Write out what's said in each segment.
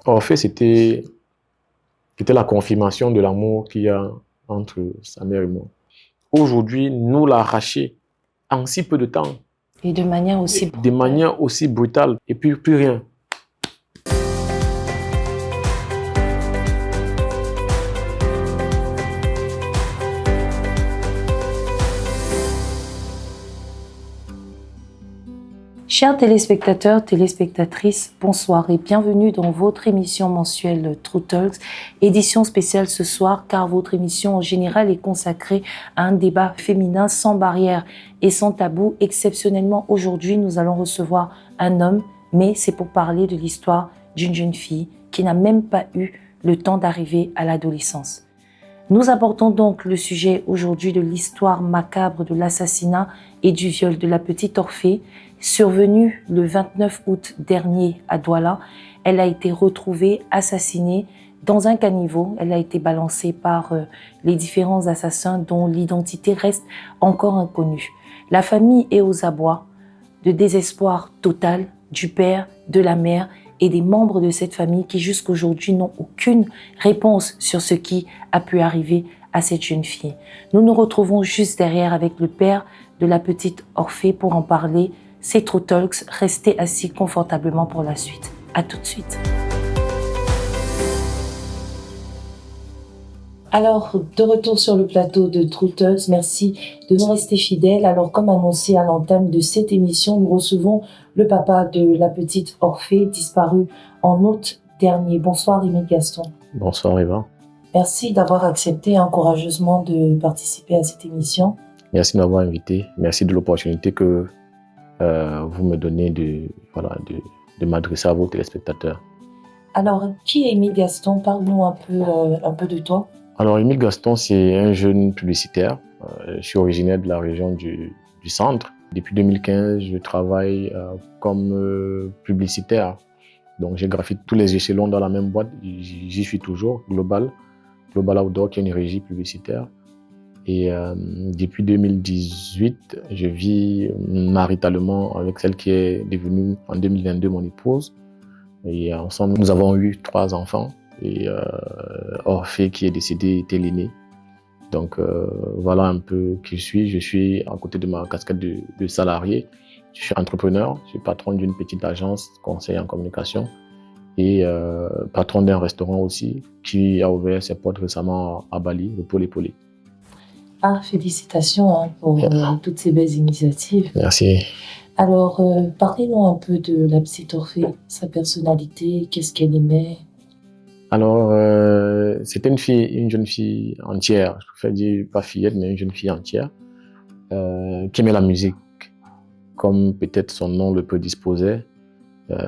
En fait, c'était la confirmation de l'amour qu'il y a entre sa mère et moi. Aujourd'hui, nous l'arracher en si peu de temps, Et de manière aussi de brutale. manière aussi brutale, et puis plus rien. Chers téléspectateurs, téléspectatrices, bonsoir et bienvenue dans votre émission mensuelle True Talks, édition spéciale ce soir car votre émission en général est consacrée à un débat féminin sans barrière et sans tabou. Exceptionnellement, aujourd'hui, nous allons recevoir un homme, mais c'est pour parler de l'histoire d'une jeune fille qui n'a même pas eu le temps d'arriver à l'adolescence. Nous abordons donc le sujet aujourd'hui de l'histoire macabre de l'assassinat et du viol de la petite Orphée. Survenue le 29 août dernier à Douala, elle a été retrouvée assassinée dans un caniveau. Elle a été balancée par les différents assassins dont l'identité reste encore inconnue. La famille est aux abois, de désespoir total du père, de la mère et des membres de cette famille qui jusqu'à aujourd'hui n'ont aucune réponse sur ce qui a pu arriver à cette jeune fille. Nous nous retrouvons juste derrière avec le père de la petite Orphée pour en parler. C'est True Talks, restez assis confortablement pour la suite. À tout de suite. Alors, de retour sur le plateau de True Talks, merci de nous rester fidèles. Alors, comme annoncé à l'entame de cette émission, nous recevons le papa de la petite Orphée, disparue en août dernier. Bonsoir, Émile Gaston. Bonsoir, Eva. Merci d'avoir accepté courageusement de participer à cette émission. Merci de m'avoir invité. Merci de l'opportunité que vous me donnez de m'adresser à vos téléspectateurs. Alors, qui est Émile Gaston? Parle-nous un peu de toi. Alors, Émile Gaston, c'est un jeune publicitaire. Je suis originaire de la région du centre. Depuis 2015, je travaille comme publicitaire. Donc, j'ai gravi tous les échelons dans la même boîte. J'y suis toujours, Global Outdoor, qui est une régie publicitaire. Et depuis 2018, je vis maritalement avec celle qui est devenue en 2022 mon épouse. Et ensemble, nous avons eu 3 enfants. Et Orphée, qui est décédée, était l'aîné. Donc voilà un peu qui je suis. Je suis à côté de ma casquette de salarié. Je suis entrepreneur, je suis patron d'une petite agence conseil en communication et patron d'un restaurant aussi qui a ouvert ses portes récemment à Bali, le Pôle Épaulé. Ah, félicitations pour toutes ces belles initiatives. Merci. Alors, parlez-nous un peu de la petite Orphée, sa personnalité, qu'est-ce qu'elle aimait? Alors, c'était une jeune fille entière, je préfère dire pas fillette, mais une jeune fille entière, qui aimait la musique, comme peut-être son nom le prédisposait,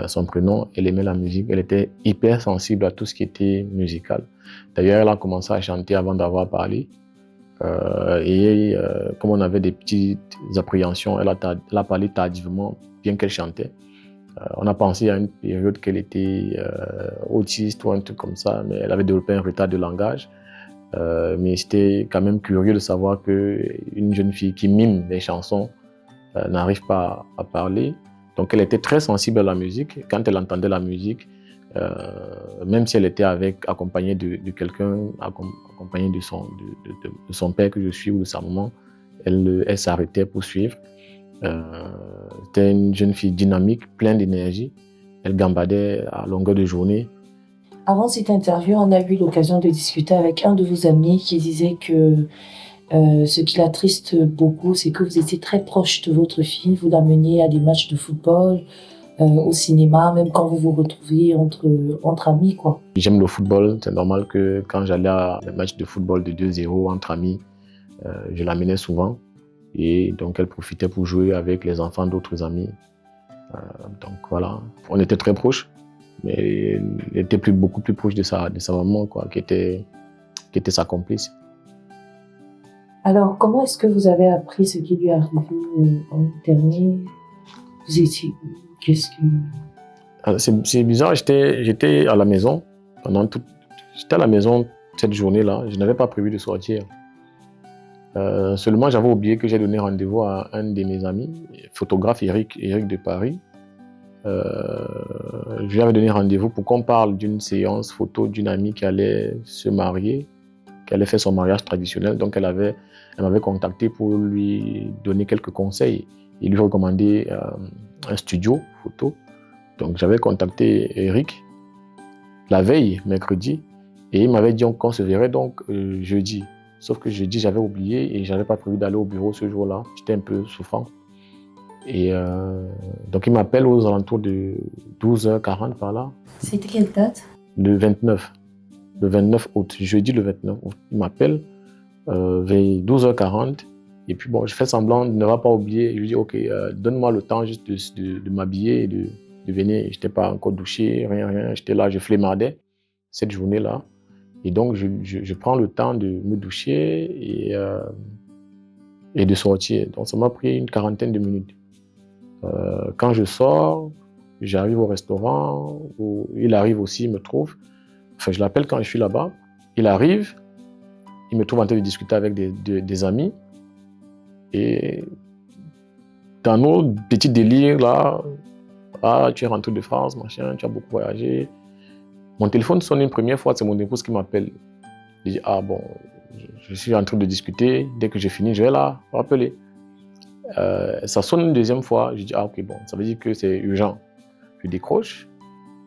son prénom, elle aimait la musique, elle était hyper sensible à tout ce qui était musical. D'ailleurs, elle a commencé à chanter avant d'avoir parlé, comme on avait des petites appréhensions, elle a parlé tardivement, bien qu'elle chantait. On a pensé à une période qu'elle était autiste ou un truc comme ça, mais elle avait développé un retard de langage. Mais c'était quand même curieux de savoir qu'une jeune fille qui mime les chansons n'arrive pas à parler. Donc elle était très sensible à la musique. Quand elle entendait la musique, même si elle était accompagnée de quelqu'un, accompagnée de son père que je suis ou de sa maman, elle s'arrêtait pour suivre. C'était une jeune fille dynamique, pleine d'énergie. Elle gambadait à longueur de journée. Avant cette interview, on a eu l'occasion de discuter avec un de vos amis qui disait que ce qui l'attriste beaucoup, c'est que vous étiez très proche de votre fille, vous l'ameniez à des matchs de football, au cinéma, même quand vous vous retrouviez entre amis, quoi. J'aime le football, c'est normal que quand j'allais à des matchs de football de 2-0 entre amis, je l'amenais souvent. Et donc, elle profitait pour jouer avec les enfants d'autres amis. Donc, voilà. On était très proches, mais elle était beaucoup plus proche de sa maman, quoi, qui était sa complice. Alors, comment est-ce que vous avez appris ce qui lui est arrivé en dernier? Vous étiez où? Qu'est-ce que... C'est bizarre, j'étais à la maison J'étais à la maison cette journée-là, je n'avais pas prévu de sortir. Seulement, j'avais oublié que j'ai donné rendez-vous à un de mes amis, photographe Eric de Paris. je lui avais donné rendez-vous pour qu'on parle d'une séance photo d'une amie qui allait se marier, qui allait faire son mariage traditionnel. Donc, elle m'avait contacté pour lui donner quelques conseils et lui recommander un studio photo. Donc, j'avais contacté Eric la veille, mercredi, et il m'avait dit qu'on se verrait donc jeudi. Sauf que jeudi, j'avais oublié et je n'avais pas prévu d'aller au bureau ce jour-là. J'étais un peu souffrant. Et donc, il m'appelle aux alentours de 12h40 par là. C'était quelle date? Le 29 août, jeudi le 29 août. Il m'appelle vers 12h40. Et puis, bon, je fais semblant de ne pas oublier. Je lui dis, OK, donne-moi le temps juste de m'habiller et de venir. Je n'étais pas encore douché, rien. J'étais là, je flémardais cette journée-là. Et donc, je prends le temps de me doucher et de sortir. Donc, ça m'a pris une quarantaine de minutes. Quand je sors, j'arrive au restaurant, où il arrive aussi, il me trouve. Enfin, je l'appelle quand je suis là-bas. Il arrive, il me trouve en train de discuter avec des amis. Et dans nos petits délires, là, ah, tu es rentré de France, machin, tu as beaucoup voyagé. Mon téléphone sonne une première fois, c'est mon épouse qui m'appelle. Je dis, ah bon, je suis en train de discuter, dès que j'ai fini, je vais la rappeler. Ça sonne une deuxième fois, je dis, ah ok, bon, ça veut dire que c'est urgent. Je décroche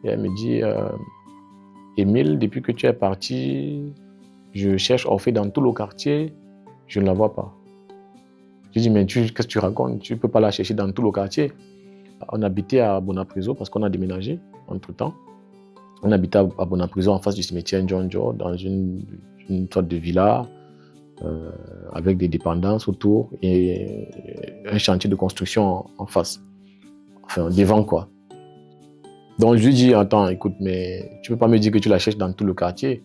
et elle me dit, Émile, depuis que tu es parti, je cherche Orphée dans tout le quartier, je ne la vois pas. Je dis, mais qu'est-ce que tu racontes? Tu ne peux pas la chercher dans tout le quartier. On habitait à Bonapriso parce qu'on a déménagé entre-temps. On habitait à Bonapriso en face du cimetière Ndjonjo, dans une sorte de villa avec des dépendances autour et un chantier de construction en face. Enfin, devant quoi. Donc je lui dis, attends, écoute, mais tu ne peux pas me dire que tu la cherches dans tout le quartier.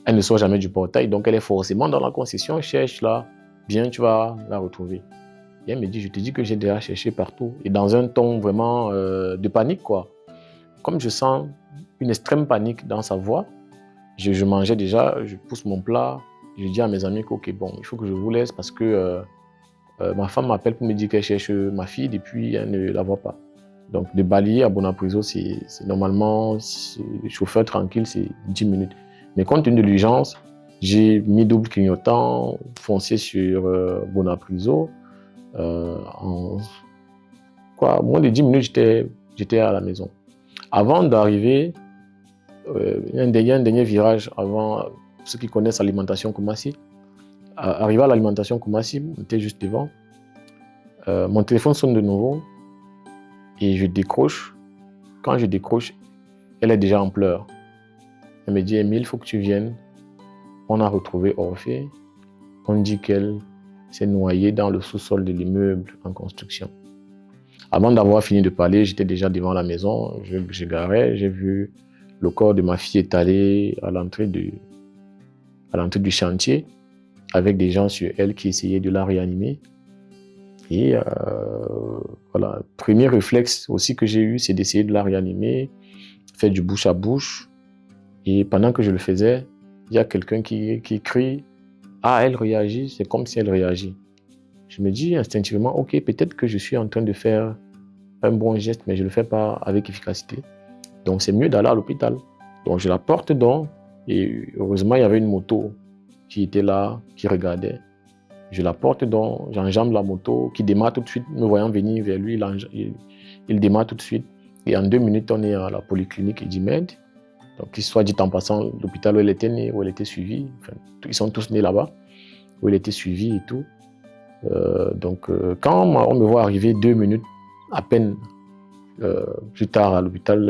Elle ne sort jamais du portail, donc elle est forcément dans la concession, cherche là, bien tu vas la retrouver. Et elle me dit, je te dis que j'ai déjà cherché partout. Et dans un ton vraiment de panique quoi. Comme je sens une extrême panique dans sa voix, je mangeais déjà, je pousse mon plat, je dis à mes amis que ok, bon, il faut que je vous laisse parce que ma femme m'appelle pour me dire qu'elle cherche ma fille et puis elle ne la voit pas. Donc de balayer à Bonapriso, c'est normalement, le chauffeur tranquille, c'est 10 minutes. Mais compte tenu de l'urgence, j'ai mis double clignotant, foncé sur Bonapriso. En moins de 10 minutes, j'étais à la maison. Avant d'arriver, il y a un dernier virage avant, ceux qui connaissent l'alimentation Koumassi. Arrivé à l'alimentation Koumassi, on était juste devant. Mon téléphone sonne de nouveau et je décroche. Quand je décroche, elle est déjà en pleurs. Elle me dit, Émile, il faut que tu viennes. On a retrouvé Orphée. On dit qu'elle s'est noyée dans le sous-sol de l'immeuble en construction. Avant d'avoir fini de parler, j'étais déjà devant la maison. Je garais, j'ai vu le corps de ma fille étalé à l'entrée du chantier, avec des gens sur elle qui essayaient de la réanimer. Et voilà, premier réflexe aussi que j'ai eu, c'est d'essayer de la réanimer, faire du bouche à bouche. Et pendant que je le faisais, il y a quelqu'un qui crie « Ah, elle réagit », c'est comme si elle réagit. Je me dis instinctivement, ok, peut-être que je suis en train de faire un bon geste, mais je ne le fais pas avec efficacité. Donc c'est mieux d'aller à l'hôpital. Donc je la porte donc, et heureusement il y avait une moto qui était là, qui regardait. Je la porte donc, j'enjambe la moto, qui démarre tout de suite, me voyant venir vers lui, il démarre tout de suite. Et en 2 minutes, on est à la polyclinique d'Imed. Donc, qu'il soit dit en passant, l'hôpital où elle était née, où elle était suivie. Enfin, ils sont tous nés là-bas, où elle était suivie et tout. Quand on me voit arriver 2 minutes à peine plus tard à l'hôpital,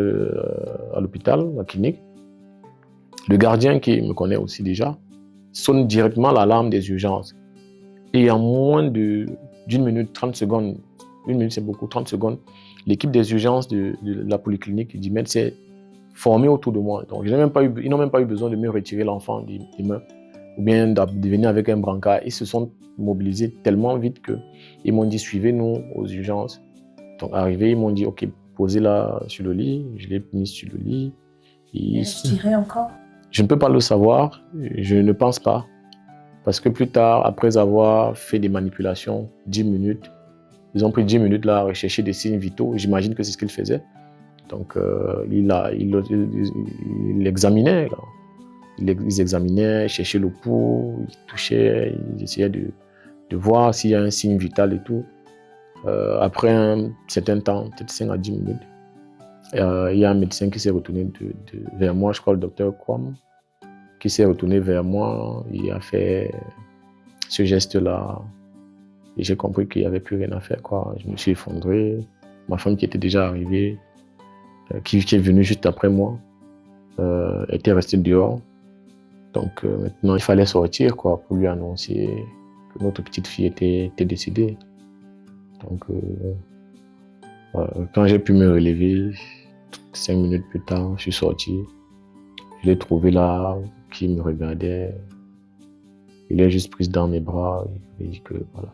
la clinique, le gardien qui me connaît aussi déjà sonne directement l'alarme des urgences. Et en moins d'une minute, 30 secondes, 1 minute c'est beaucoup, 30 secondes, l'équipe des urgences de la polyclinique d'Imed s'est formée autour de moi. Donc ils n'ont même pas eu besoin de me retirer l'enfant des mains ou bien de venir avec un brancard. Ils se sont mobilisés tellement vite qu'ils m'ont dit suivez-nous aux urgences. Donc arrivé, ils m'ont dit ok, posez-la sur le lit. Je l'ai mise sur le lit. Elle respirait encore? Je ne peux pas le savoir, je ne pense pas. Parce que plus tard, après avoir fait des manipulations, 10 minutes, ils ont pris 10 minutes là à rechercher des signes vitaux. J'imagine que c'est ce qu'ils faisaient. Donc, il examinait. Là. Ils examinaient, cherchaient le pouls, ils touchaient, ils essayaient de voir s'il y a un signe vital et tout. Après un certain temps, peut-être 5 à 10 minutes, il y a un médecin qui s'est retourné vers moi, je crois le docteur Kwam, qui s'est retourné vers moi, il a fait ce geste-là et j'ai compris qu'il n'y avait plus rien à faire, quoi. Je me suis effondré, ma femme qui était déjà arrivée, qui est venue juste après moi, était restée dehors. Donc maintenant il fallait sortir, quoi, pour lui annoncer que notre petite fille était décédée. Donc quand j'ai pu me relever, 5 minutes plus tard, je suis sorti. Je l'ai trouvé là, qui me regardait. Il est juste pris dans mes bras. Il m'a dit que voilà,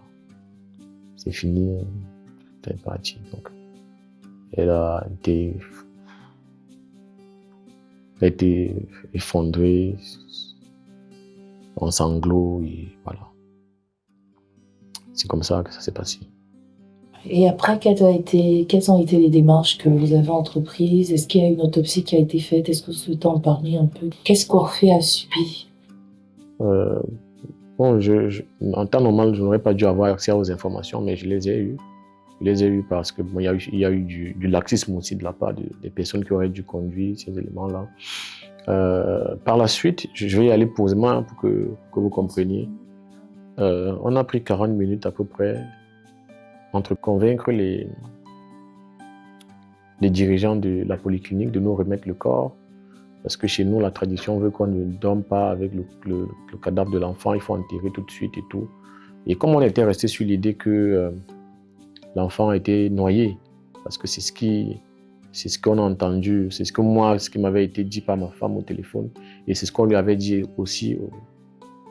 c'est fini, c'est parti. Donc, elle a été effondrée en sanglots et voilà. C'est comme ça que ça s'est passé. Et après, quelles ont été les démarches que vous avez entreprises? Est-ce qu'il y a une autopsie qui a été faite? Est-ce que vous souhaitez en parler un peu? Qu'est-ce qu'Orphée a subi? Bon, en temps normal, je n'aurais pas dû avoir accès aux informations, mais je les ai eues. Je les ai eues parce que bon, il y a eu du laxisme aussi de la part des personnes qui auraient dû conduire ces éléments-là. Par la suite, je vais y aller posément pour que vous compreniez. On a pris 40 minutes à peu près entre convaincre les dirigeants de la polyclinique de nous remettre le corps. Parce que chez nous, la tradition veut qu'on ne dorme pas avec le cadavre de l'enfant, il faut enterrer tout de suite et tout. Et comme on était resté sur l'idée que l'enfant a été noyé, parce que c'est ce qu'on a entendu, c'est ce qui m'avait été dit par ma femme au téléphone, et c'est ce qu'on lui avait dit aussi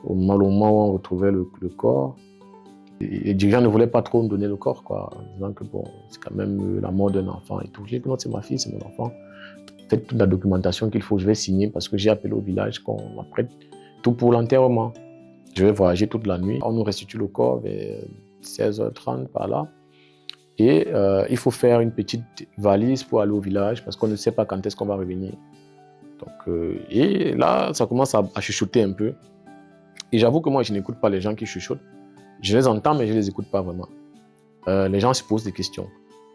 au moment où on retrouvait le corps. Les dirigeants ne voulaient pas trop me donner le corps, quoi, en disant que bon, c'est quand même la mort d'un enfant et tout. J'ai dit non, c'est ma fille, c'est mon enfant. Faites toute la documentation qu'il faut, je vais signer parce que j'ai appelé au village qu'on m'apprête tout pour l'enterrement. Je vais voyager toute la nuit. On nous restitue le corps vers 16h30 par là. Et il faut faire une petite valise pour aller au village parce qu'on ne sait pas quand est-ce qu'on va revenir. Donc, et là, ça commence à chuchoter un peu. Et j'avoue que moi, je n'écoute pas les gens qui chuchotent. Je les entends, mais je ne les écoute pas vraiment. Les gens se posent des questions.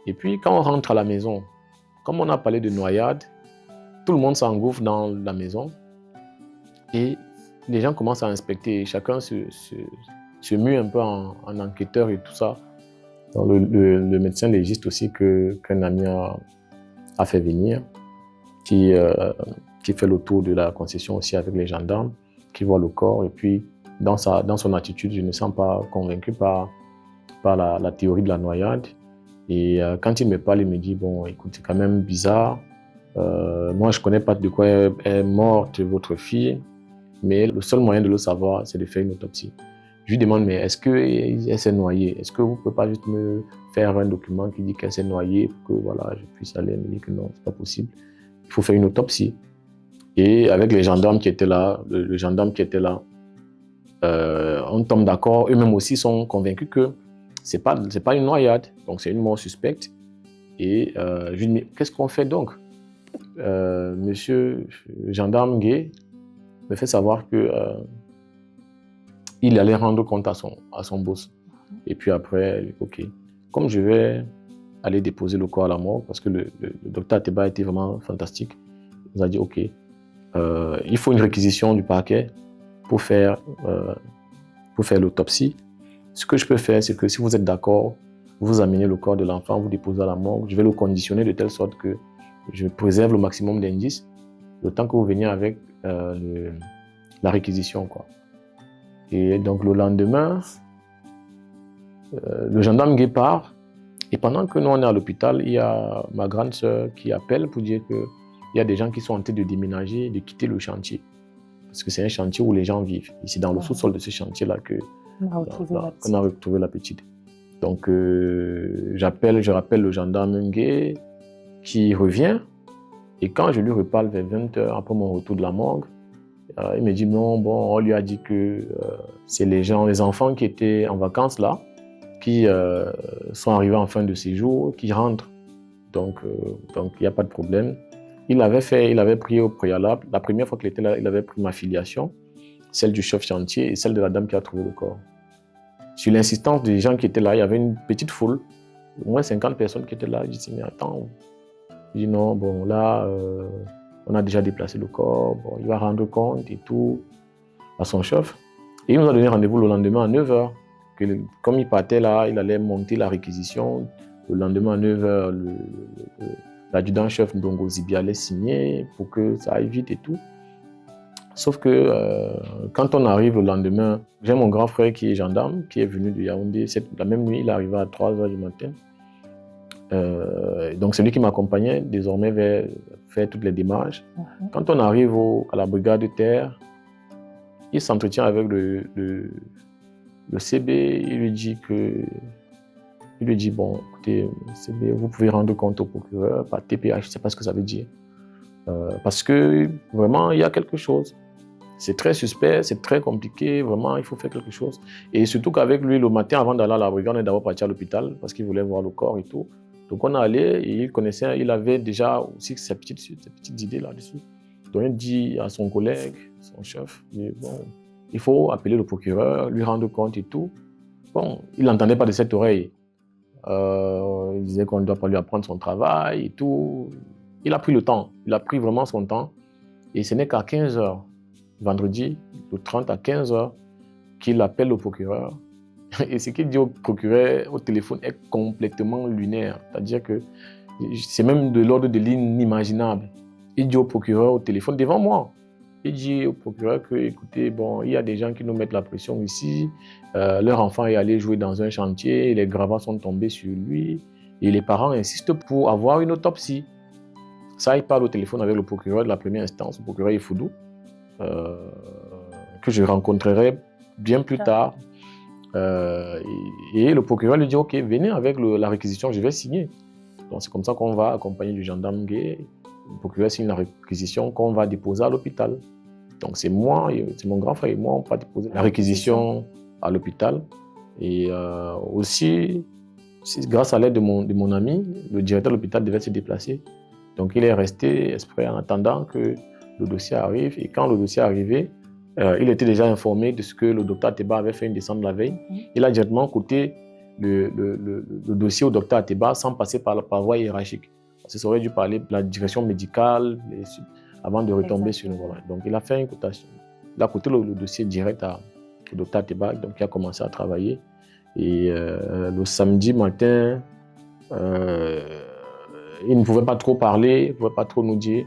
Et puis, quand on rentre à la maison, comme on a parlé de noyade, tout le monde s'engouffre dans la maison et les gens commencent à inspecter. Chacun se mue un peu en enquêteur et tout ça. Donc le médecin légiste aussi qu'un ami a fait venir, qui fait le tour de la concession aussi avec les gendarmes, qui voit le corps. Et puis, dans son attitude, je ne me sens pas convaincu par la théorie de la noyade. Et quand il me parle, il me dit, bon, écoute, c'est quand même bizarre. Moi, je ne connais pas de quoi est morte votre fille, mais le seul moyen de le savoir, c'est de faire une autopsie. Je lui demande, mais est-ce qu'elle s'est noyée? Est-ce que vous ne pouvez pas juste me faire un document qui dit qu'elle s'est noyée pour que voilà, je puisse aller? Il me dit que non, ce n'est pas possible. Il faut faire une autopsie. Et avec les gendarmes qui étaient là, le gendarme qui était là, on tombe d'accord. Eux-mêmes aussi sont convaincus que ce n'est pas une noyade, donc c'est une mort suspecte. Et je lui dis, mais qu'est-ce qu'on fait donc? Monsieur gendarme Gay me fait savoir que il allait rendre compte à son boss. Et puis après, ok, comme je vais aller déposer le corps à la mort, parce que le docteur Ateba a été vraiment fantastique, il nous a dit, ok, il faut une réquisition du parquet pour faire l'autopsie. Ce que je peux faire, c'est que si vous êtes d'accord, vous amenez le corps de l'enfant, vous déposez à la morgue, je vais le conditionner de telle sorte que je préserve le maximum d'indices, le temps que vous veniez avec la réquisition, quoi. Et donc le lendemain, le gendarme Gué part, et pendant que nous on est à l'hôpital, il y a ma grande sœur qui appelle pour dire qu'il y a des gens qui sont en train de déménager, de quitter le chantier. Parce que c'est un chantier où les gens vivent. Et c'est dans le sous-sol de ce chantier-là qu'on a retrouvé la petite. Donc je rappelle le gendarme Gué qui revient. Et quand je lui reparle vers 20h après mon retour de la morgue, il me dit non, bon, on lui a dit que c'est les enfants qui étaient en vacances là, qui sont arrivés en fin de séjour, qui rentrent Donc, il n'y a pas de problème. Il avait pris au préalable, la première fois qu'il était là, il avait pris ma filiation, celle du chef chantier et celle de la dame qui a trouvé le corps. Sur l'insistance des gens qui étaient là, il y avait une petite foule, au moins 50 personnes qui étaient là. Je dis, mais attends. Je dis, non, bon, là, on a déjà déplacé le corps, bon, il va rendre compte et tout à son chef. Et il nous a donné rendez-vous le lendemain à 9h. Comme il partait là, il allait monter la réquisition. Le lendemain à 9h, l'adjudant-chef Ndongo Zibi allait signer pour que ça aille vite et tout. Sauf que quand on arrive le lendemain, j'ai mon grand frère qui est gendarme, qui est venu de Yaoundé. La même nuit, il est arrivé à 3h du matin. Donc c'est lui qui m'accompagnait désormais vers faire toutes les démarches. Quand on arrive à la brigade de terre, il s'entretient avec le CB, il lui dit bon, écoutez, CB, vous pouvez rendre compte au procureur par TPH, je ne sais pas ce que ça veut dire. Parce que vraiment, il y a quelque chose. C'est très suspect, c'est très compliqué, vraiment, il faut faire quelque chose. Et surtout qu'avec lui, le matin, avant d'aller à la brigade, on est d'abord parti à l'hôpital parce qu'il voulait voir le corps et tout. Donc on est allé et il avait déjà aussi ses petites idées là-dessus. Donc il dit à son collègue, son chef, bon, il faut appeler le procureur, lui rendre compte et tout. Bon, il n'entendait pas de cette oreille. Il disait qu'on ne doit pas lui apprendre son travail et tout. Il a pris le temps, il a pris vraiment son temps. Et ce n'est qu'à 15h, vendredi, le 30 à 15h, qu'il appelle le procureur. Et ce qu'il dit au procureur au téléphone est complètement lunaire. C'est-à-dire que c'est même de l'ordre de l'inimaginable. Il dit au procureur au téléphone devant moi. Il dit au procureur que, écoutez, bon, il y a des gens qui nous mettent la pression ici. Leur enfant est allé jouer dans un chantier, les gravats sont tombés sur lui. Et les parents insistent pour avoir une autopsie. Ça, il parle au téléphone avec le procureur de la première instance, le procureur Ifoudou, que je rencontrerai bien plus tard. Et le procureur lui dit, OK, venez avec la réquisition, je vais signer. Donc c'est comme ça qu'on va accompagner du gendarme gay. Le procureur signe la réquisition qu'on va déposer à l'hôpital. Donc c'est moi, c'est mon grand frère et moi, on va déposer la réquisition à l'hôpital. Et aussi, grâce à l'aide de mon ami, le directeur de l'hôpital devait se déplacer. Donc il est resté exprès en attendant que le dossier arrive. Et quand le dossier est arrivé, il était déjà informé de ce que le docteur Ateba avait fait une descente la veille. Il a directement coûté le dossier au docteur Ateba sans passer par voie hiérarchique. Ça aurait dû parler de la direction médicale avant de retomber sur nous. Voilà. Donc il a fait une cotation. Il a coûté le dossier direct au docteur Ateba, donc il a commencé à travailler. Et le samedi matin, il ne pouvait pas trop parler, il ne pouvait pas trop nous dire.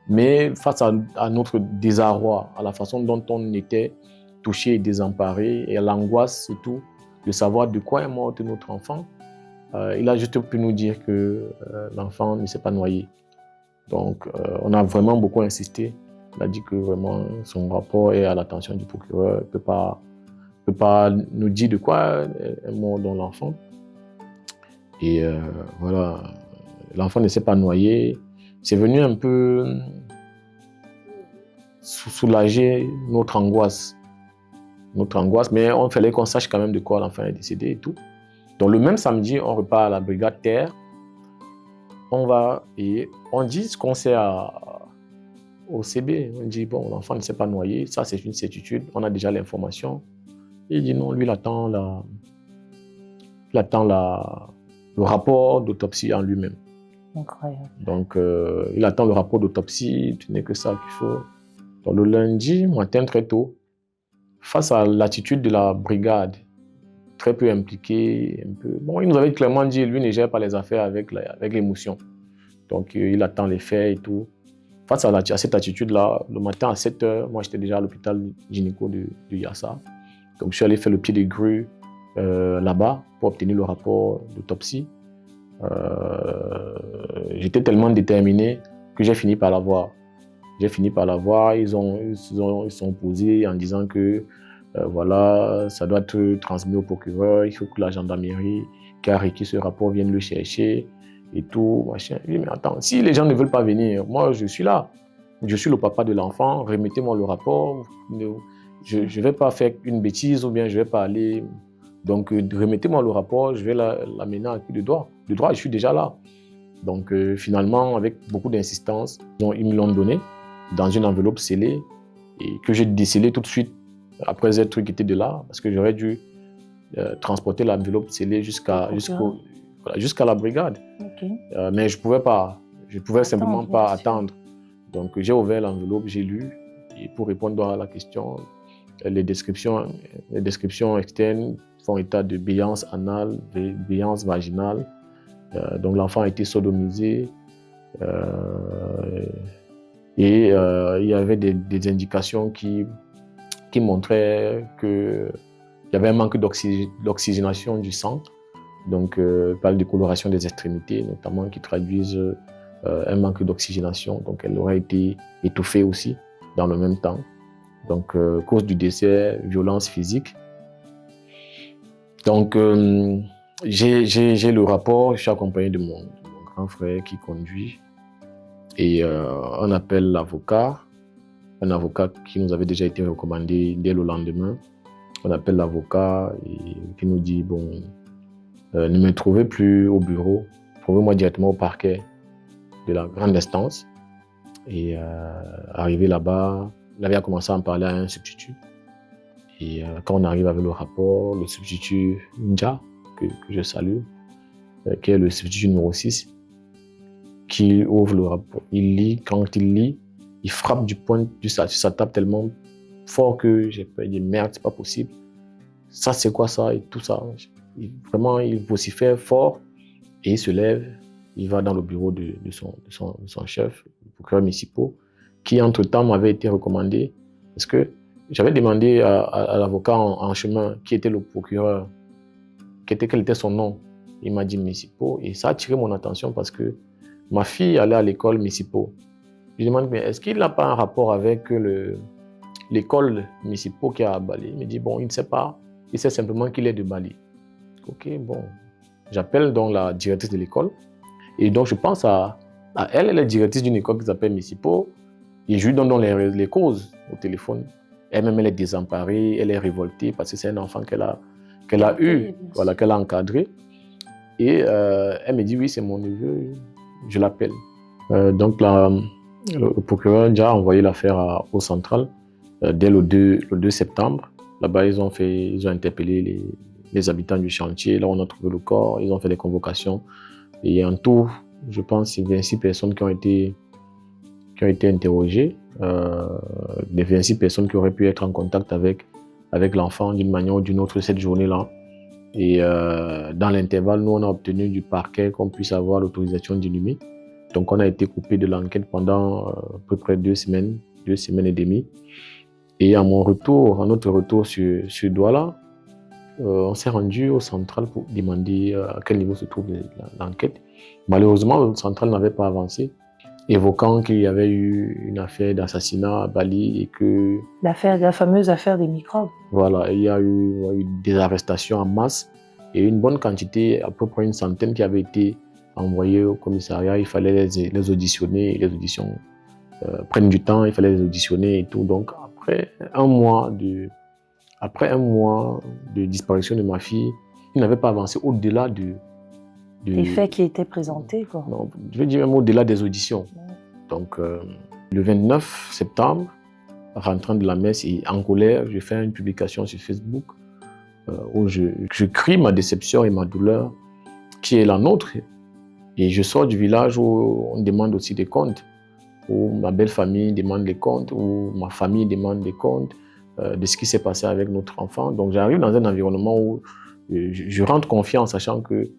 Mais face à notre désarroi, à la façon dont on était touché et désemparé, et à l'angoisse surtout de savoir de quoi est mort notre enfant, il a juste pu nous dire que l'enfant ne s'est pas noyé. Donc on a vraiment beaucoup insisté. Il a dit que vraiment son rapport est à l'attention du procureur. Il ne peut pas nous dire de quoi est mort l'enfant. Et voilà, l'enfant ne s'est pas noyé. C'est venu un peu soulager notre angoisse, mais il fallait qu'on sache quand même de quoi l'enfant est décédé et tout. Donc le même samedi, on repart à la brigade terre, on va et on dit ce qu'on sait au CB. On dit bon, l'enfant ne s'est pas noyé, ça c'est une certitude, on a déjà l'information. Il dit non, lui il attend le rapport d'autopsie en lui-même. Incroyable. Donc, il attend le rapport d'autopsie, ce n'est que ça qu'il faut. Donc, le lundi matin, très tôt, face à l'attitude de la brigade, très peu impliquée, bon, il nous avait clairement dit, lui ne gère pas les affaires avec l'émotion. Donc, il attend les faits et tout. Face à cette attitude-là, le matin à 7h, moi j'étais déjà à l'hôpital gynéco de Yassa. Donc, je suis allé faire le pied de grue là-bas pour obtenir le rapport d'autopsie. J'étais tellement déterminé que j'ai fini par l'avoir. Ils sont posés en disant que voilà, ça doit être transmis au procureur, il faut que la gendarmerie qui a requis ce rapport vienne le chercher et tout, machin. Oui, mais attends, si les gens ne veulent pas venir, moi je suis là. Je suis le papa de l'enfant, remettez-moi le rapport. Je ne vais pas faire une bêtise ou bien je ne vais pas aller. Donc remettez-moi le rapport, je vais l'amener à qui de droit. De droit, je suis déjà là. Donc finalement, avec beaucoup d'insistance, ils me l'ont donné dans une enveloppe scellée et que j'ai décellée tout de suite après être quitté de là, parce que j'aurais dû transporter l'enveloppe scellée jusqu'à la brigade. Okay. Mais je pouvais simplement pas attendre. Donc j'ai ouvert l'enveloppe, j'ai lu, et pour répondre à la question, les descriptions externes font état de béance anale, de béance vaginale. Donc l'enfant a été sodomisé et il y avait des indications qui montraient qu'il y avait un manque d'oxygénation du sang, donc par la décoloration des extrémités notamment qui traduisent un manque d'oxygénation, donc elle aurait été étouffée aussi dans le même temps. Donc cause du décès, violence physique. Donc j'ai le rapport, je suis accompagné de mon grand frère qui conduit et on appelle l'avocat, un avocat qui nous avait déjà été recommandé dès le lendemain. On appelle l'avocat et qui nous dit bon, ne me trouvez plus au bureau, trouvez-moi directement au parquet de la grande instance. Et arrivé là-bas, il avait commencé à en parler à un substitut. Et quand on arrive avec le rapport, le substitut Nja, que je salue, qui est le substitut numéro 6, qui ouvre le rapport. Il lit, quand il lit, il frappe du poing sur sa table tellement fort que j'ai peur, il dit merde, c'est pas possible. Ça, c'est quoi ça? Et tout ça. Vraiment, il vocifère fort et il se lève. Il va dans le bureau de son chef, le procureur municipal, qui entre-temps m'avait été recommandé. Parce que j'avais demandé à l'avocat en chemin qui était le procureur, quel était son nom. Il m'a dit municipal. Et ça a attiré mon attention parce que ma fille allait à l'école municipal. Je lui demande, mais est-ce qu'il n'a pas un rapport avec l'école municipale qui est à Bali? Il me dit, bon, il ne sait pas. Il sait simplement qu'il est de Bali. Ok, bon. J'appelle donc la directrice de l'école. Et donc, je pense à elle. Elle est directrice d'une école qui s'appelle municipale. Et je lui donne donc les causes au téléphone. Elle-même, elle est désemparée, elle est révoltée parce que c'est un enfant qu'elle a eu, voilà, qu'elle a encadré. Et elle me dit, oui, c'est mon neveu, je l'appelle. Donc, le procureur a déjà envoyé l'affaire au central dès le 2 septembre. Là-bas, ils ont interpellé les habitants du chantier. Là, on a trouvé le corps, ils ont fait des convocations. Et en tout, je pense, c'est 26 personnes qui ont été interrogées. Les 26 personnes qui auraient pu être en contact avec l'enfant d'une manière ou d'une autre cette journée-là. Et dans l'intervalle, nous, on a obtenu du parquet qu'on puisse avoir l'autorisation d'inhumer. Donc, on a été coupé de l'enquête pendant à peu près 2 semaines et demie. Et à notre retour sur Douala, on s'est rendu au central pour demander à quel niveau se trouve l'enquête. Malheureusement, le central n'avait pas avancé, évoquant qu'il y avait eu une affaire d'assassinat à Bali et que... La fameuse affaire des microbes. Voilà, il y a eu des arrestations en masse et une bonne quantité, à peu près une centaine qui avait été envoyée au commissariat. Il fallait les auditionner, les auditions prennent du temps, il fallait les auditionner et tout. Donc après un mois de disparition de ma fille, il n'avait pas avancé au-delà des faits qui étaient présentés, quoi. Non, je veux dire même au-delà des auditions. Donc, le 29 septembre, rentrant de la messe et en colère, je fais une publication sur Facebook où je crie ma déception et ma douleur, qui est la nôtre. Et je sors du village où on demande aussi des comptes, où ma belle famille demande des comptes, où ma famille demande des comptes de ce qui s'est passé avec notre enfant. Donc, j'arrive dans un environnement où je rentre confiant en sachant que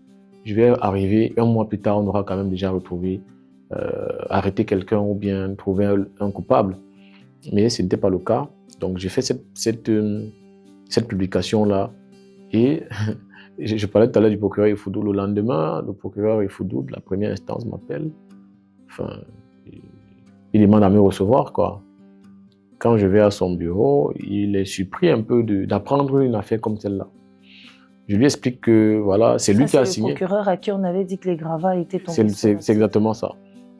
je vais arriver, un mois plus tard, on aura quand même déjà retrouvé, arrêté quelqu'un ou bien trouvé un coupable. Mais ce n'était pas le cas. Donc j'ai fait cette publication-là. Et je parlais tout à l'heure du procureur Ifoudou. Le lendemain, le procureur Ifoudou de la première instance m'appelle. Enfin, il demande à me recevoir, quoi. Quand je vais à son bureau, il est surpris un peu d'apprendre une affaire comme celle-là. Je lui explique que voilà, c'est lui qui a signé. C'est le procureur à qui on avait dit que les gravats étaient tombés. C'est exactement ça.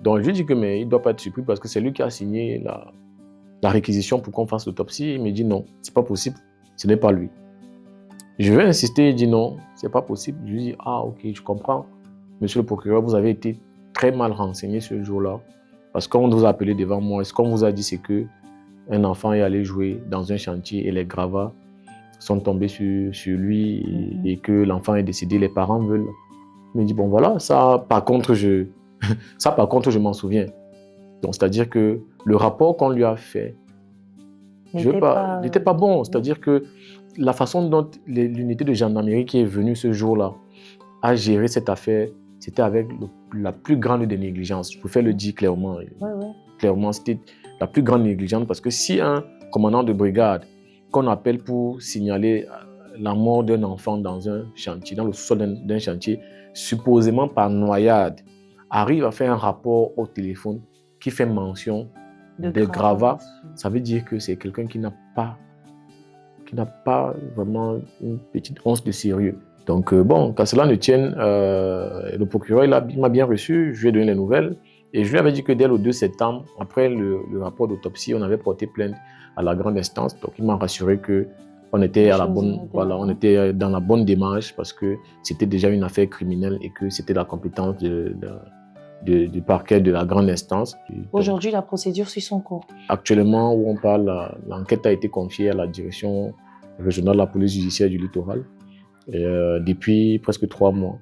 Donc je lui dis que mais il ne doit pas être surpris parce que c'est lui qui a signé la réquisition pour qu'on fasse l'autopsie. Il me dit non, c'est pas possible, ce n'est pas lui. Je vais insister, il dit non, c'est pas possible. Je lui dis ah ok, je comprends. Monsieur le procureur, vous avez été très mal renseigné ce jour-là. Parce qu'on nous a appelé devant moi. Et ce qu'on vous a dit, c'est qu'un enfant est allé jouer dans un chantier et les gravats sont tombés sur lui et que l'enfant est décédé. Les parents veulent. Je me dis, bon voilà, ça par contre, je m'en souviens. Donc, c'est-à-dire que le rapport qu'on lui a fait n'était pas bon. C'est-à-dire que la façon dont l'unité de gendarmerie qui est venue ce jour-là a géré cette affaire, c'était avec la plus grande des négligences. Je préfère le dire clairement. Clairement, c'était la plus grande négligence parce que si un commandant de brigade qu'on appelle pour signaler la mort d'un enfant dans un chantier, dans le sous-sol d'un chantier, supposément par noyade, arrive à faire un rapport au téléphone qui fait mention des gravats, ça veut dire que c'est quelqu'un qui n'a pas vraiment une petite once de sérieux. Donc bon, qu'à cela ne tienne, le procureur il m'a bien reçu, je lui ai donné les nouvelles et je lui avais dit que dès le 2 septembre, après le rapport d'autopsie, on avait porté plainte à la grande instance. Donc il m'a rassuré que on était on était dans la bonne démarche parce que c'était déjà une affaire criminelle et que c'était la compétence du parquet de la grande instance. Aujourd'hui, la procédure suit son cours. Actuellement, où on parle, l'enquête a été confiée à la direction régionale de la police judiciaire du littoral depuis presque 3 mois.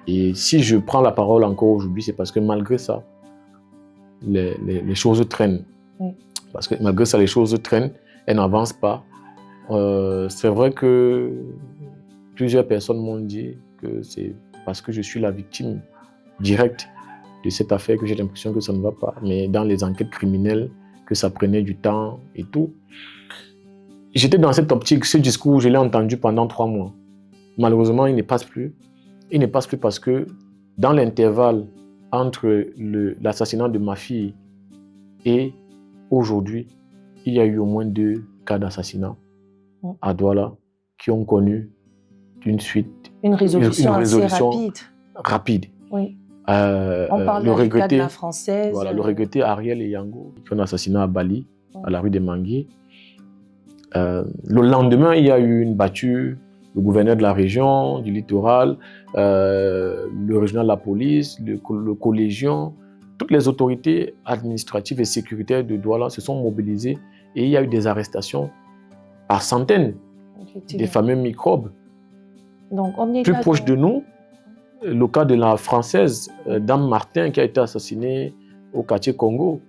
Et si je prends la parole encore aujourd'hui, c'est parce que malgré ça, les choses traînent. Oui. Parce que malgré ça, les choses traînent, elles n'avancent pas. C'est vrai que plusieurs personnes m'ont dit que c'est parce que je suis la victime directe de cette affaire que j'ai l'impression que ça ne va pas. Mais dans les enquêtes criminelles, que ça prenait du temps et tout. J'étais dans cette optique, ce discours, je l'ai entendu pendant 3 mois. Malheureusement, il ne passe plus. Il ne passe plus parce que dans l'intervalle entre l'assassinat de ma fille et aujourd'hui, il y a eu au moins 2 cas d'assassinat à Douala qui ont connu une suite. Une résolution assez rapide. Oui. On parle du cas de la Française. Voilà, le regretté Ariel et Yango qui ont assassiné à Bali, à la rue des Manguiers. Le lendemain, il y a eu une battue. Le gouverneur de la région, du littoral, le régional de la police, le collégien, toutes les autorités administratives et sécuritaires de Douala se sont mobilisées et il y a eu des arrestations par centaines des fameux microbes. Donc, on est plus proche de nous, le cas de la Française, Dame Martin, qui a été assassinée au quartier Congo.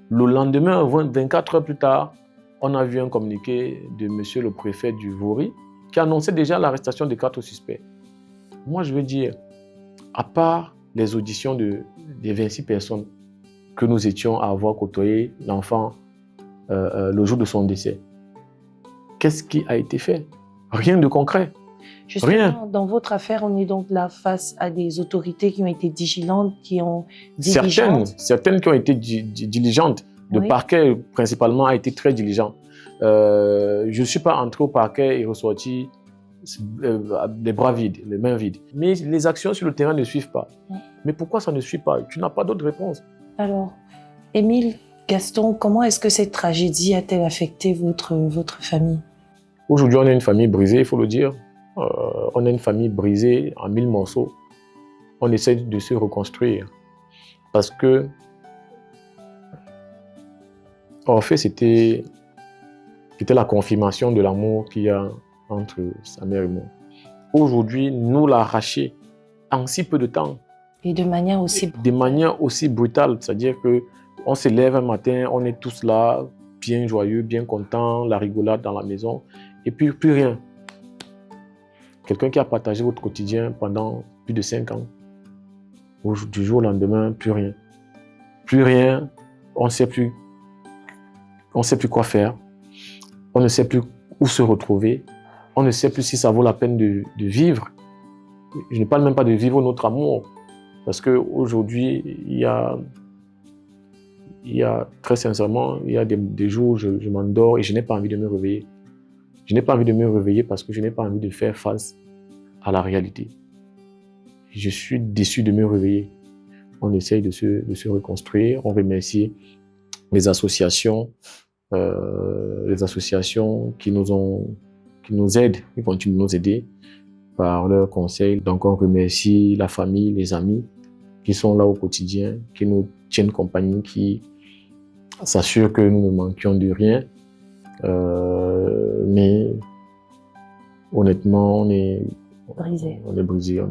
Le lendemain, 24 heures plus tard, on a vu un communiqué de monsieur le préfet du Vaury qui annonçait déjà l'arrestation de 4 suspects. Moi, je veux dire, à part les auditions des 26 personnes que nous étions à avoir côtoyé l'enfant le jour de son décès, qu'est-ce qui a été fait? Rien de concret. Justement, rien. Dans votre affaire, on est donc là face à des autorités qui ont été diligentes, qui ont diligentes. Certaines qui ont été diligentes. Le parquet, principalement, a été très diligent. Je ne suis pas entré au parquet et ressorti les bras vides, les mains vides. Mais les actions sur le terrain ne suivent pas. Mais pourquoi ça ne suit pas? Tu n'as pas d'autre réponse. Alors, Émile, Gaston, comment est-ce que cette tragédie a-t-elle affecté votre famille? Aujourd'hui, on est une famille brisée, il faut le dire. On est une famille brisée en 1000 morceaux. On essaie de se reconstruire. Parce que, en fait, c'était la confirmation de l'amour qu'il y a entre sa mère et moi. Aujourd'hui, nous l'arracher en si peu de temps. Et de manière aussi brutale. De manière aussi brutale. C'est-à-dire qu'on se lève un matin, on est tous là, bien joyeux, bien contents, la rigolade dans la maison, et puis plus rien. Quelqu'un qui a partagé votre quotidien pendant plus de 5 ans. Du jour au lendemain, plus rien. Plus rien, on ne sait plus quoi faire. On ne sait plus où se retrouver. On ne sait plus si ça vaut la peine de vivre. Je ne parle même pas de vivre notre amour. Parce qu'aujourd'hui, il y a très sincèrement, il y a des jours où je m'endors et je n'ai pas envie de me réveiller. Je n'ai pas envie de me réveiller parce que je n'ai pas envie de faire face à la réalité. Je suis déçu de me réveiller. On essaye de se reconstruire. On remercie les associations qui nous aident, qui continuent de nous aider par leurs conseils. Donc on remercie la famille, les amis qui sont là au quotidien, qui nous tiennent compagnie, qui s'assurent que nous ne manquions de rien. Mais honnêtement, on est brisé. On est brisé.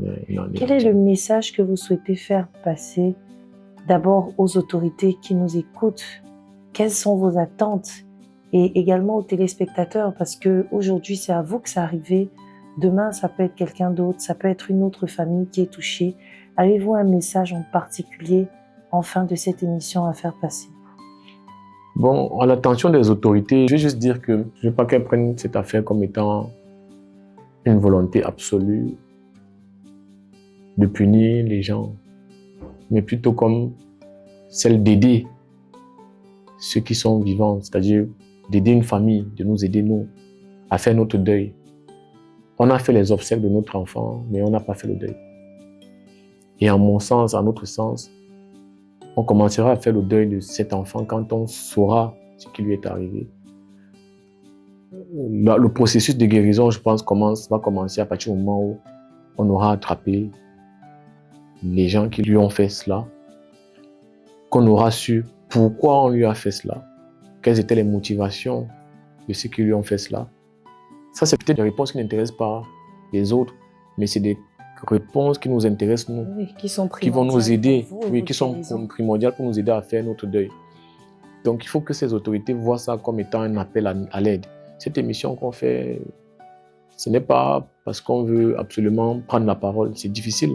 Quel est le message que vous souhaitez faire passer d'abord aux autorités qui nous écoutent? Quelles sont vos attentes? Et également aux téléspectateurs, parce qu'aujourd'hui, c'est à vous que ça arrive. Demain, ça peut être quelqu'un d'autre, ça peut être une autre famille qui est touchée. Avez-vous un message en particulier en fin de cette émission à faire passer? Bon, à l'attention des autorités, je vais juste dire que je ne veux pas qu'elles prennent cette affaire comme étant une volonté absolue de punir les gens, mais plutôt comme celle d'aider ceux qui sont vivants, c'est-à-dire d'aider une famille, de nous aider, nous, à faire notre deuil. On a fait les obsèques de notre enfant, mais on n'a pas fait le deuil. Et en mon sens, en notre sens, on commencera à faire le deuil de cet enfant quand on saura ce qui lui est arrivé. Le processus de guérison, je pense, va commencer à partir du moment où on aura attrapé les gens qui lui ont fait cela, qu'on aura su pourquoi on lui a fait cela, quelles étaient les motivations de ceux qui lui ont fait cela. Ça, c'est peut-être des réponses qui n'intéressent pas les autres, mais c'est des réponses qui nous intéressent, nous, oui, qui vont nous aider, oui, qui sont primordiales pour nous aider à faire notre deuil. Donc, il faut que ces autorités voient ça comme étant un appel à l'aide. Cette émission qu'on fait, ce n'est pas parce qu'on veut absolument prendre la parole, c'est difficile.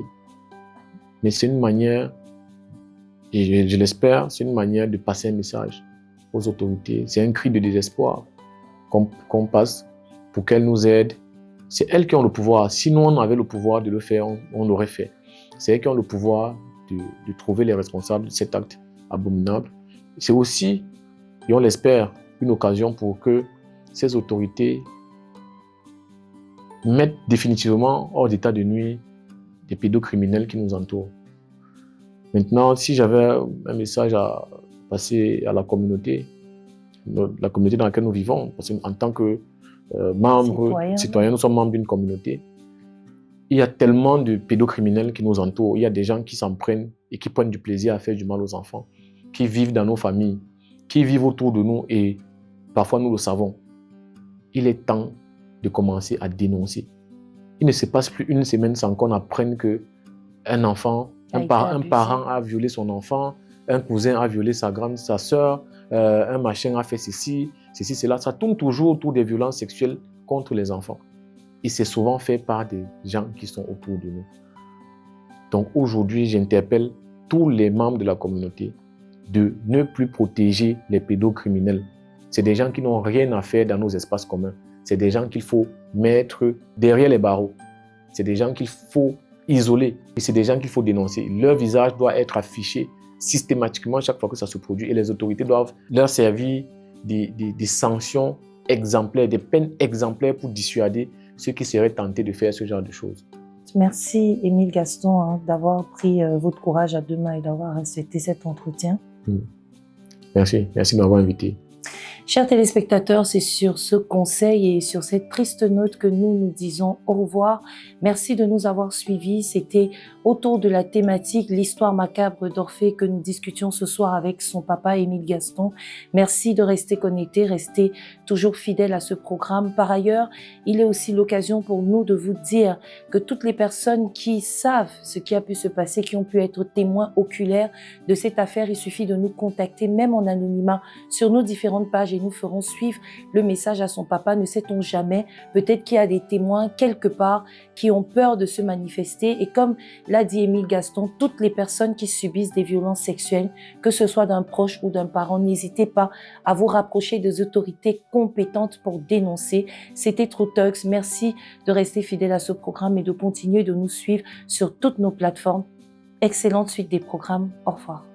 Mais c'est une manière, et je l'espère, c'est une manière de passer un message aux autorités. C'est un cri de désespoir qu'on passe pour qu'elles nous aident. C'est elles qui ont le pouvoir. Si nous, on avait le pouvoir de le faire, on l'aurait fait. C'est elles qui ont le pouvoir de trouver les responsables de cet acte abominable. C'est aussi, et on l'espère, une occasion pour que ces autorités mettent définitivement hors d'état de nuire des pédocriminels qui nous entourent. Maintenant, si j'avais un message à passer à la communauté dans laquelle nous vivons, parce qu'en tant que membres, citoyens, nous sommes membres d'une communauté, il y a tellement de pédocriminels qui nous entourent. Il y a des gens qui s'en prennent et qui prennent du plaisir à faire du mal aux enfants, qui vivent dans nos familles, qui vivent autour de nous et parfois nous le savons. Il est temps de commencer à dénoncer. Il ne se passe plus une semaine sans qu'on apprenne qu'un enfant, un parent a violé son enfant, un cousin a violé sa sœur, un machin a fait ceci, cela. Ça tourne toujours autour des violences sexuelles contre les enfants. Et c'est souvent fait par des gens qui sont autour de nous. Donc aujourd'hui, j'interpelle tous les membres de la communauté de ne plus protéger les pédocriminels. C'est des gens qui n'ont rien à faire dans nos espaces communs. C'est des gens qu'il faut mettre derrière les barreaux. C'est des gens qu'il faut isoler. Et c'est des gens qu'il faut dénoncer. Leur visage doit être affiché systématiquement chaque fois que ça se produit. Et les autorités doivent leur servir des sanctions exemplaires, des peines exemplaires pour dissuader ceux qui seraient tentés de faire ce genre de choses. Merci Émile Gaston d'avoir pris votre courage à deux mains et d'avoir accepté cet entretien. Merci de m'avoir invité. Chers téléspectateurs, c'est sur ce conseil et sur cette triste note que nous disons au revoir. Merci de nous avoir suivis. C'était autour de la thématique l'histoire macabre d'Orphée que nous discutions ce soir avec son papa Émile Gaston. Merci de rester connectés, rester toujours fidèles à ce programme. Par ailleurs, il est aussi l'occasion pour nous de vous dire que toutes les personnes qui savent ce qui a pu se passer, qui ont pu être témoins oculaires de cette affaire, il suffit de nous contacter, même en anonymat, sur nos différentes pages et nous ferons suivre le message à son papa. Ne sait-on jamais, peut-être qu'il y a des témoins quelque part qui ont peur de se manifester et comme l'a dit Émile Gaston, toutes les personnes qui subissent des violences sexuelles, que ce soit d'un proche ou d'un parent, n'hésitez pas à vous rapprocher des autorités compétentes pour dénoncer. C'était True Talks. Merci de rester fidèle à ce programme et de continuer de nous suivre sur toutes nos plateformes. Excellente suite des programmes. Au revoir.